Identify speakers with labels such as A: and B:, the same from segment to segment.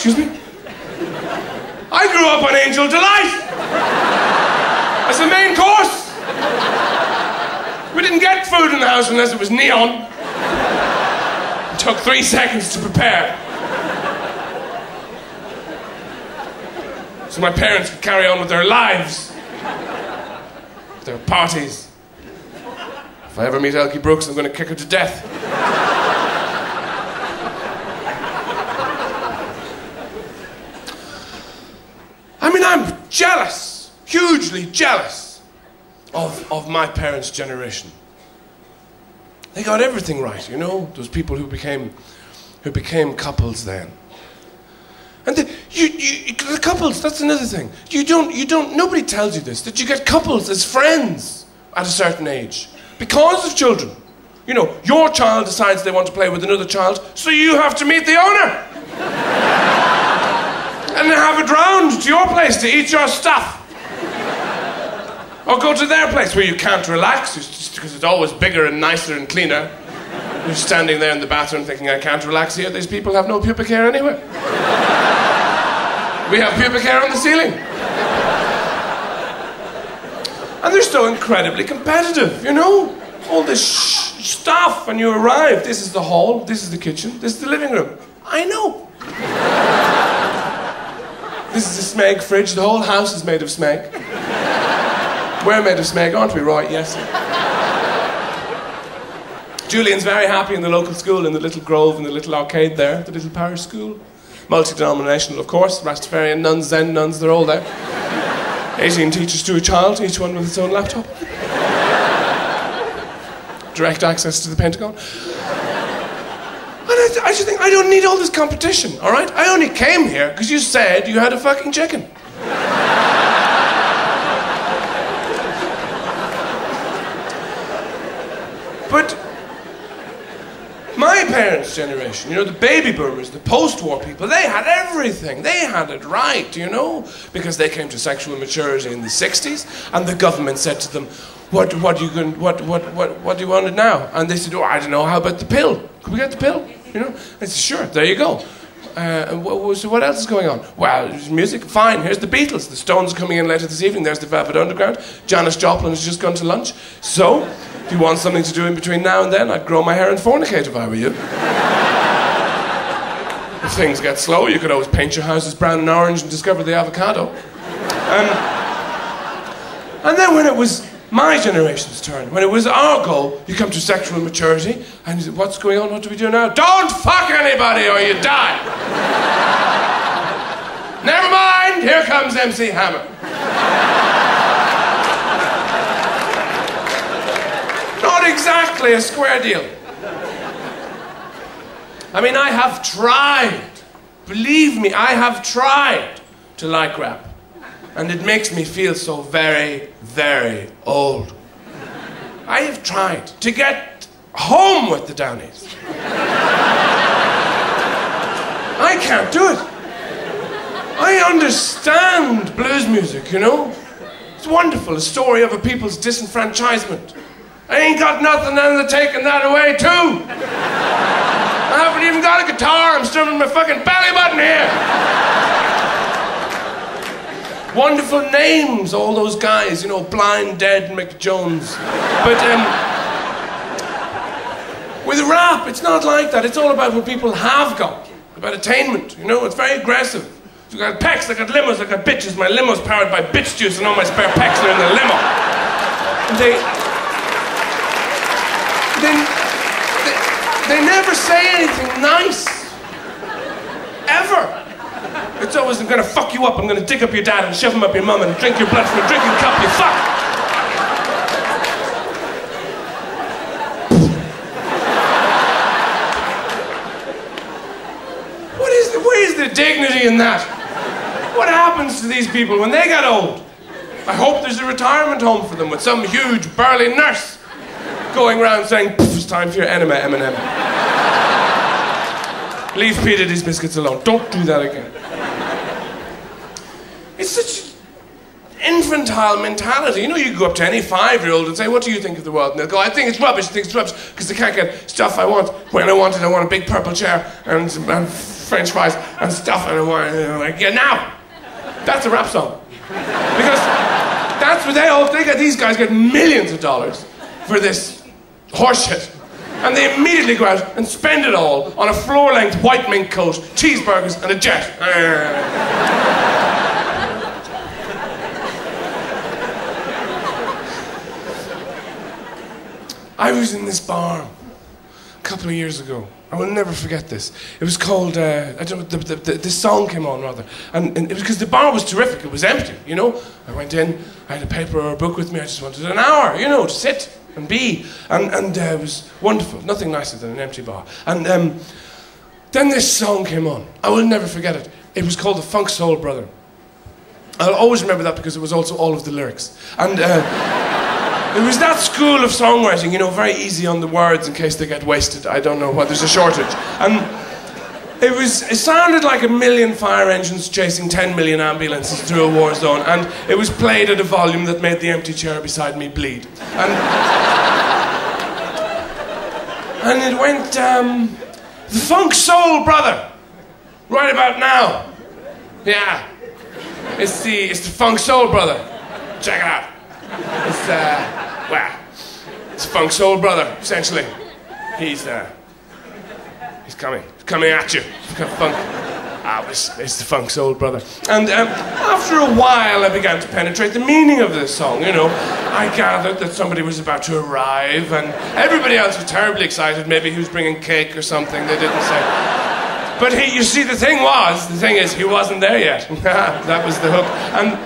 A: Excuse me? I grew up on Angel Delight as the main course. We didn't get food in the house unless it was neon. It took 3 seconds to prepare. So my parents could carry on with their lives. With their parties. If I ever meet Elkie Brooks, I'm going to kick her to death. I mean, I'm jealous, hugely jealous of my parents' generation. They got everything right, you know? Those people who became couples then. And the couples, that's another thing. Nobody tells you this, that you get couples as friends at a certain age. Because of children. You know, your child decides they want to play with another child, so you have to meet the owner. And have it round to your place to eat your stuff. Or go to their place where you can't relax, just because it's always bigger and nicer and cleaner. You're standing there in the bathroom thinking, I can't relax here. These people have no pubic hair anyway. We have pubic hair on the ceiling. And they're so incredibly competitive, you know? All this stuff when you arrive. This is the hall, this is the kitchen, this is the living room. I know. This is a Smeg fridge. The whole house is made of Smeg. We're made of Smeg, aren't we, Roy? Yes. Julian's very happy in the local school, in the little grove, in the little arcade there, the little parish school. Multi-denominational, of course. Rastafarian nuns, Zen nuns, they're all there. 18 teachers to a child, each one with its own laptop. Direct access to the Pentagon. And I just think, I don't need all this competition, all right? I only came here because you said you had a fucking chicken. But my parents' generation, you know, the baby boomers, the post-war people, they had everything. They had it right, you know, because they came to sexual maturity in the 60s, and the government said to them, what do you want now? And they said, oh, I don't know, how about the pill? Could we get the pill? You know? I said, sure, there you go. So what else is going on? Well, there's music, fine, here's the Beatles. The Stones are coming in later this evening, there's the Velvet Underground. Janis Joplin has just gone to lunch. So, if you want something to do in between now and then, I'd grow my hair and fornicate if I were you. If things get slow, you could always paint your houses brown and orange and discover the avocado. And then when it was my generation's turn, when it was our goal, you come to sexual maturity, and you say, what's going on, what do we do now? Don't fuck anybody or you die! Never mind, here comes MC Hammer. Not exactly a square deal. I mean, I have tried, believe me, I have tried to like rap. And it makes me feel so very, very old. I have tried to get home with the Downies. I can't do it. I understand blues music, you know? It's wonderful, a story of a people's disenfranchisement. I ain't got nothing, and they're taking that away too. I haven't even got a guitar, I'm strumming my fucking belly button here. Wonderful names, all those guys, you know, Blind Dead McJones. But, with rap, it's not like that. It's all about what people have got, about attainment, you know, it's very aggressive. So I got pecs, I got limos, I got bitches. My limo's powered by bitch juice and all my spare pecs are in the limo. And they never say anything nice. Ever. It's always, I'm gonna fuck you up, I'm gonna dig up your dad and shove him up your mum and drink your blood from a drinking cup, you fuck! Where is the dignity in that? What happens to these people when they get old? I hope there's a retirement home for them with some huge burly nurse going around saying, it's time for your enema, M&M. Leave P. Diddy's biscuits alone. Don't do that again. It's such infantile mentality. You know, you go up to any 5-year-old and say, what do you think of the world? And they'll go, I think it's rubbish, because they can't get stuff I want. When I want it, I want a big purple chair and French fries and stuff, and I want it, and I'm like, yeah, now! That's a rap song. Because that's what these guys get millions of dollars for this horseshit. And they immediately go out and spend it all on a floor-length white mink coat, cheeseburgers, and a jet. I was in this bar a couple of years ago. I will never forget this. It was called, I don't know, this song came on rather. And it was because the bar was terrific, it was empty, you know. I went in, I had a paper or a book with me, I just wanted an hour, you know, to sit and be. And it was wonderful, nothing nicer than an empty bar. And then this song came on. I will never forget it. It was called The Funk Soul Brother. I'll always remember that because it was also all of the lyrics. And it was that school of songwriting, you know, very easy on the words in case they get wasted. I don't know what, there's a shortage. And it sounded like 1,000,000 fire engines chasing 10 million ambulances through a war zone, and it was played at a volume that made the empty chair beside me bleed. And it went, The Funk Soul Brother, right about now. Yeah, it's the Funk Soul Brother. Check it out. It's Funk Soul Brother, essentially. He's coming at you. It's the Funk Soul Brother. And after a while, I began to penetrate the meaning of this song, you know. I gathered that somebody was about to arrive, and everybody else was terribly excited. Maybe he was bringing cake or something, they didn't say. But you see, the thing is, he wasn't there yet. That was the hook. And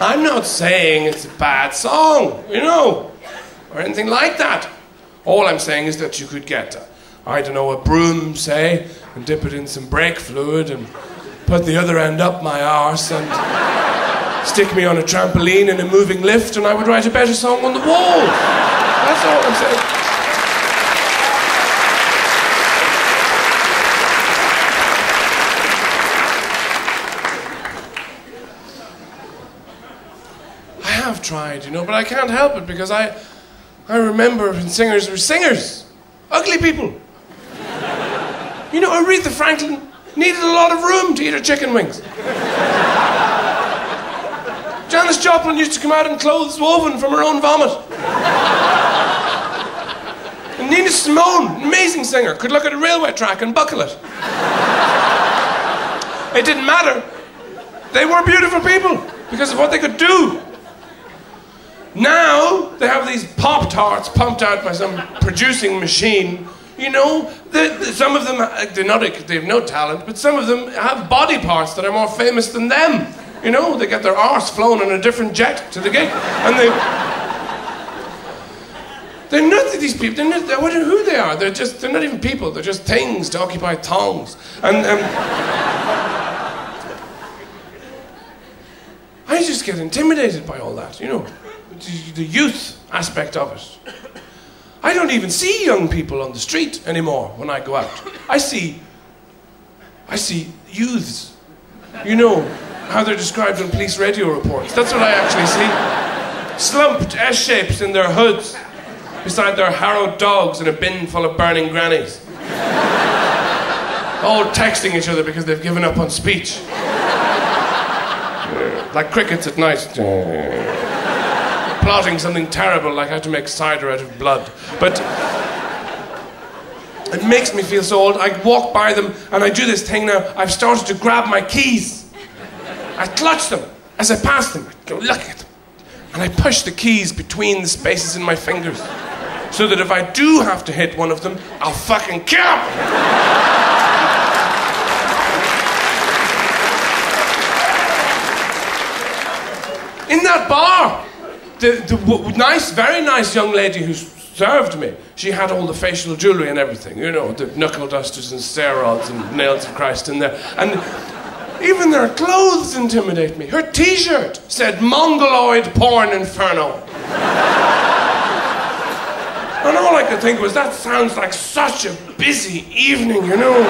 A: I'm not saying it's a bad song, you know, or anything like that. All I'm saying is that you could get, I don't know, a broom, say, and dip it in some brake fluid and put the other end up my arse and stick me on a trampoline in a moving lift, and I would write a better song on the wall. That's all I'm saying. I've tried, you know, but I can't help it because I remember when singers were singers. Ugly people. You know, Aretha Franklin needed a lot of room to eat her chicken wings. Janis Joplin used to come out in clothes woven from her own vomit. And Nina Simone, amazing singer, could look at a railway track and buckle it. It didn't matter. They were beautiful people because of what they could do. Now, they have these Pop-Tarts pumped out by some producing machine. You know, some of them, they have no talent, but some of them have body parts that are more famous than them. You know, they get their arse flown on a different jet to the gig. And they're not these people, I wonder who they are. They're not even people, they're just things to occupy thongs. And I just get intimidated by all that, you know. The youth aspect of it. I don't even see young people on the street anymore when I go out. I see youths. You know how they're described in police radio reports. That's what I actually see. Slumped S-shapes in their hoods beside their harrowed dogs in a bin full of burning grannies. All texting each other because they've given up on speech. Like crickets at night. Plotting something terrible like how to make cider out of blood. But it makes me feel so old. I walk by them and I do this thing now. I've started to grab my keys. I clutch them as I pass them. I go, look at them. And I push the keys between the spaces in my fingers so that if I do have to hit one of them, I'll fucking kill them. In that bar, the very nice young lady who served me, she had all the facial jewellery and everything, you know, the knuckle dusters and stair rods and nails of Christ in there. And even their clothes intimidate me. Her t-shirt said Mongoloid Porn Inferno. And all I could think was, that sounds like such a busy evening, you know.